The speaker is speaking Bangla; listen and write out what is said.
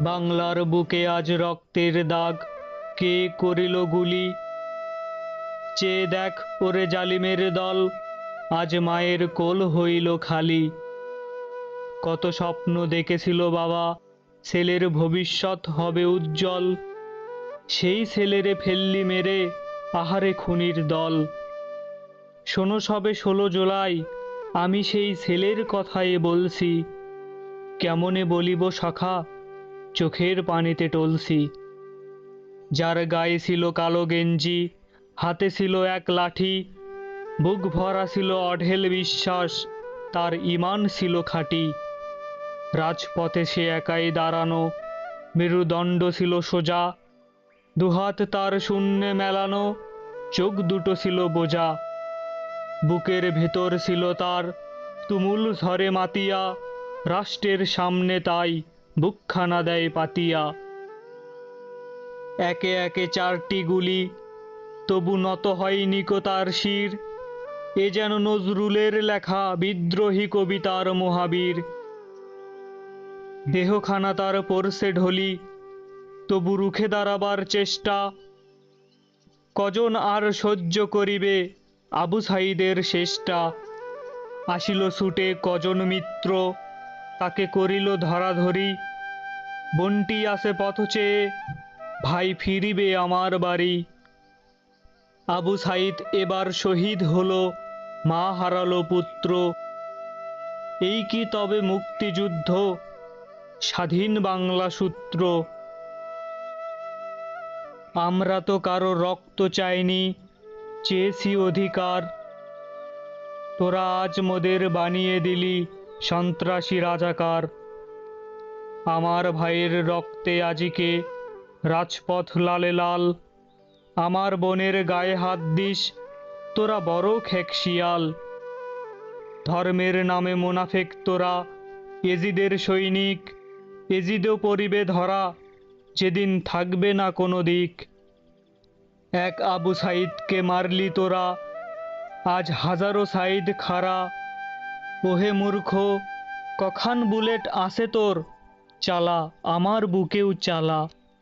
বাংলার বুকে আজ রক্তের দাগ, কে করিল গুলি? চেয়ে দেখ ওরে জালিমের দল, আজ মায়ের কোল হইল খালি। কত স্বপ্ন দেখেছিল বাবা, ছেলের ভবিষ্যৎ হবে উজ্জ্বল। সেই ছেলেরে ফেললি মেরে, আহারে খুনির দল। শোনো সবে 16 জুলাই, আমি সেই ছেলের কথাই বলছি। কেমনে বলিব সখা, চোখের পানিতে টলছি। যার গায়ে ছিল কালো গেঞ্জি, হাতে ছিল এক লাঠি, বুক ভরা ছিল অঢেল বিশ্বাস, তার ঈমান ছিল খাঁটি। রাজপথে সে একাই দাঁড়ানো, মেরুদণ্ড ছিল সোজা, দুহাত তার শূন্যে মেলানো, চোখ দুটো ছিল বোজা। বুকের ভেতর ছিল তার তুমুল ঝড়ে মাতিয়া, রাষ্ট্রের সামনে তাই বুকখানা দেয় পাতিয়া। একে একে 4টি গুলি, তবু নত হয়নি কো তার শির। এ যেন নজরুলের লেখা বিদ্রোহী কবিতার মহাবীর। দেহখানা তার পড়ছে ঢলি, তবু রুখে দাঁড়াবার চেষ্টা। কজন আর সহ্য করিবে আবু সাঈদের শেষটা? আসিল ছুটে কজন মিত্র, তাকে করিল ধরাধরি। বন্টি আছে পথ চেয়ে, ভাই ফিরিবে আমার বাড়ি। আবু সাঈদ এবার শহীদ হলো, মা হারালো পুত্র। এই কি তবে মুক্তিযুদ্ধ, স্বাধীন বাংলা সূত্র? আমরা তো কারো রক্ত চাইনি, চেয়েছি অধিকার। তোরা আজ মোদের বানিয়ে দিলি সন্ত্রাসী রাজাকার। আমার ভাইয়ের রক্তে আজিকে রাজপথ লালে লাল। আমার বোনের গায়ে হাত দিস, তোরা বড় খেকশিয়াল। ধর্মের নামে মুনাফেক তোরা, এজিদের সৈনিক। এজিদও পড়িবে ধরা, যেদিন থাকবে না কোনো দিক। এক আবু সাঈদকে মারলি তোরা, আজ হাজারো সাঈদ খাড়া। ওহে মূর্খ, কখান বুলেট আছে তোর, চালা আমার বুকেও চালা।